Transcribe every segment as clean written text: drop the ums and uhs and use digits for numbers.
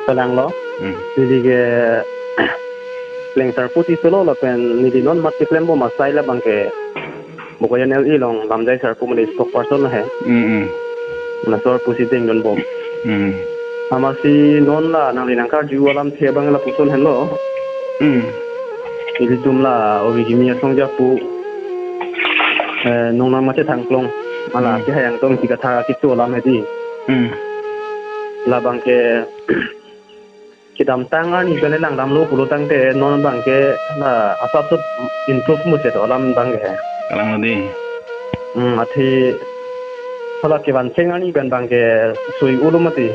Salang lo. Jadi ke lengser putih solo lo pen nidi non mati klembo masai la bangke. Bukannya nel ilong lamjai serpu meli stok parcel lah he. Nasor pusi ding don bom. Amasi non la nang linangkar jiwa lam thebang la pusul hello. Jadi jumlah obi kimia songja pu nong nama macam tangklong malah si hayang tong tiga thara kitu lam hedi. La bangke kidam tangan ni bele lang dam lo pulo tangte non bangke na asap tu improve mu set lam bangke. Kalang lagi. Ati kalau kiban cengan ni ben bangke sui ulu mati.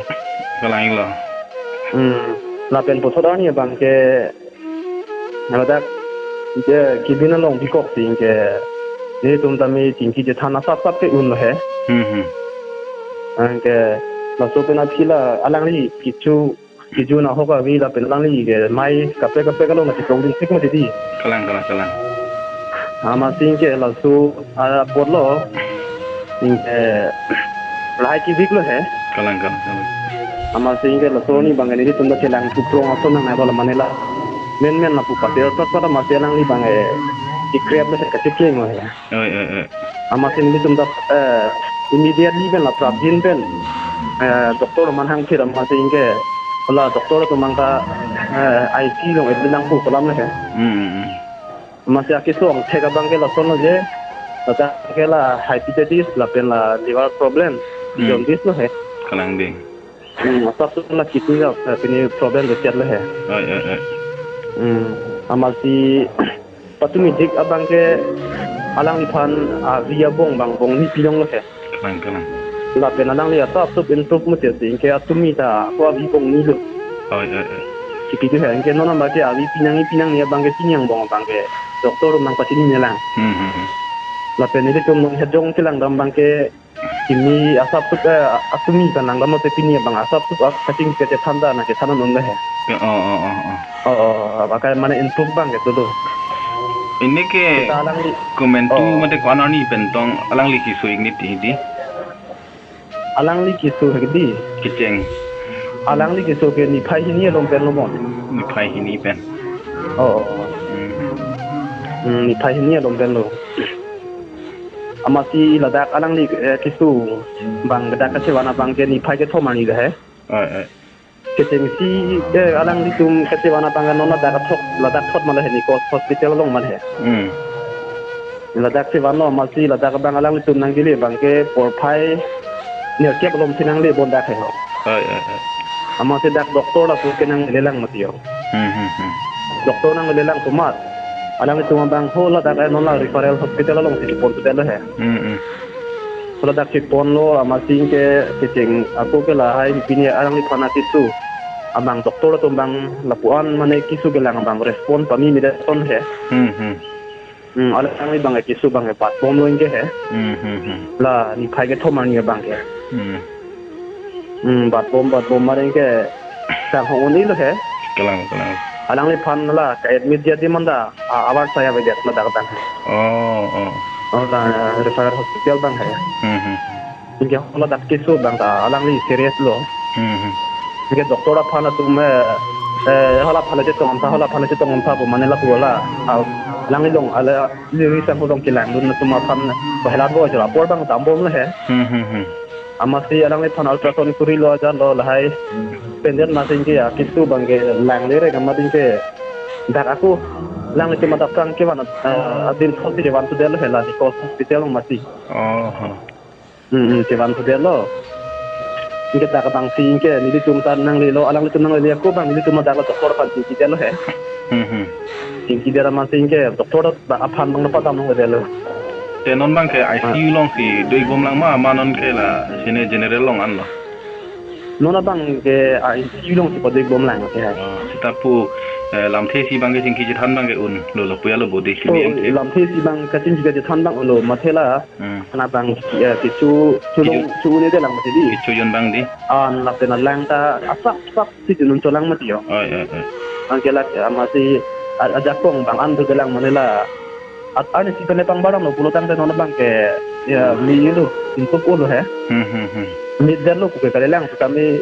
Kalang ilo. La pen pothoda ni bangke nada je kibina long bikok sing ke ni tum tami tingki je thana sap ke un lo he. Angke la so pena phila alang li kichu na hoga vi la pen lang li ke mai kape ka lo na ti kong din sik ma ti di. Kalang. Ama sing ke la su pot lo sing ke lai ki vik lo he. Kalang. Ama sing ke la so ni bangani ni tum da chelang tu prong aso na na la manela. Men na pu pater tot pada masih lang li bangai dikrep na ka tikeng lo ya. Ama sing ni tum da immediately ben la prabjin ben doktor manhang thira ma sing ke la doktor tu mangka IC lo edlang pu kolam le. Masih akisong thega bangke la sono je ta ke la hepatitis la pen la liver problem jaundice lo he. Kalang ding. Asap tu la kitu ya ini problem de chat le he. Amasi patumi dik abang ke alang lipan via bong ni pilong lo he. Kalang. La pen alang li asap tu improve mu te sing ke atumi ta ko vi bong ni lo. Kitu he ke nona ba ke avi pinang ni abang ke pinyang bong abang ke doktor mang pati ni lang. La pen ni tum nong hedong tilang dam bang ke kimi asap tu atumi kan nang dam te pinya bang asap tu kating ke thanda na ke thana non le he. Bakal mana improve bang gitu tuh. Ini ke komentu mate kono ni bentong alang li kisu igni di. Alang li kisu hedi. Kiceng. Alang li kisu ke ni phai ni lom pen lom. Ni phai ni pen. Ni phai ni lom pen lo. Amasi ladak alang li kisu bang gadak ke wana bang ke ni phai ke thomani de he. Kecing si alang di tum kecewana pangan nona darat thot malah ni ko hospital long malah. Ladak si wano masih ladak bang alang di tum nang gile bang ke porpai ni kep lom sinang le bonda khe ho. Ama se dak doktor la ke nang lelang matio. Doktor nang lelang tumat. Alang di tum bang ho la dak nona referral hospital long si pon tu he. Kalau dak si pon lo masih ke kecing aku ke lahai pini alang di fanatisu. Abang doktor tu bang lapuan mana kisu gelang abang respon kami mida ton he. Alang kami bang kisu bang pat bom lo inge he. La ni kai ke thoman ni bang ke. Bat bom mari ke sang hong ni lo he. Kalang. Alang ni pan la ka admit dia di manda awar saya bejet la dak dan. La referral hospital bang he. Inge hola dak kisu bang ta alang ni serious lo. Jadi doktor apa na tu hala phala je tong pa bu manela kuala lang long ala liri sang long kilang dun tu ma phan pahla bo jara por bang tambom le he amasi alang le phan ultrasound kuri lo ja lo lahai pendet ma sing ke kitu bang ke lang le re gamma ding ke dar aku lang le ma dapang ke wana adin khosi je wan tu del he la ko hospital masi je wan tu del lo Ingke tak bang si ingke ni tum tan nang le lo alang tum nang le ko bang ni tum dak doktor pan si kita lo he. Ingke dia ma si ingke doktor ba aphan bang pa tam nang le lo. Te non bang ke ICU long si doi bom lang ma non ke la sine general long an lo. Nona bang ke ICU long si pa doi bom lang ke. Sitapu lam the si bang ke sing ki than bang ke un lo puya lo bodi si em ke. Lam the si bang ka sing ji than bang lo ma thela. Na bang ki chu ni de lang ma di. Ki chu yon bang di. An la pena lang ta asap si nun to lang ma ti yo. Ang ke la masih ada kong bang an tu lang manila. At ano si pang barang lo pulutan ta nona bang ke ya mi lo into ko lo he. Mi dan lo ko ke lang kami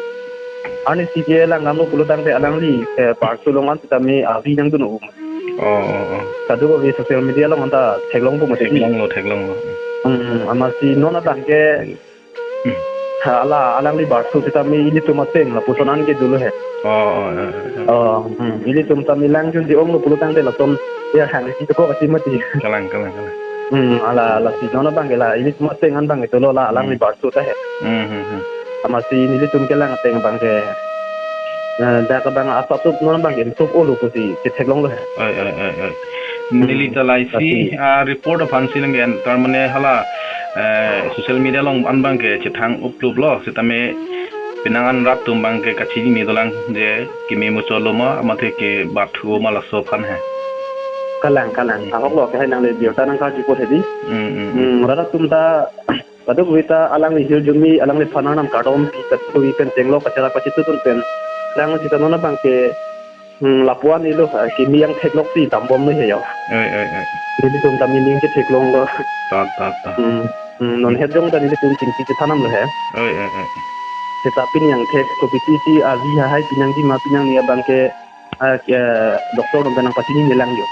ani CPA lang ngam pulo tang te alang li park sulongan tami avi nang dunu kadu ko social media long anta theglong bu mate theglong amasi nona tangke ala alang li park su tami ini tumateng la pusonan ke dulu he ini tum tami lang jun di ong pulo tang te la tom ya hang si ko kasi mati kalang ala si nona bang la ini tumateng an bang itu lo la alang li park su ta he amasi ini tum ke lang teng bang ke dah kabang asap tu nona bang ini sup ulu kusi theglong lo he Nilitalaisi report of Hansilangan termane hala social media long anbang ke cethang upload lo sitame pinangan rap tumbang ke kachini ni dolang je kimi mucholoma amate ke bathu mala sofan hai kalang ahok lo ke nang le biota nang ka jipot hedi rara tumta kadu buita alang ni hiljumi alang ni phananam kadom pi katu pen tenglo kachara pachitu tun pen lang sita nona bang ke lapuan itu kimi yang teknologi tambom nih ya. Ini tuh kami nih ke teknologi lo. Non hedong tadi itu tuh cingki tanam lo ya. Tetapi yang kompetisi alia hai pinang di ma pinang ni abang ke doktor dengan pasti ni hilang yo.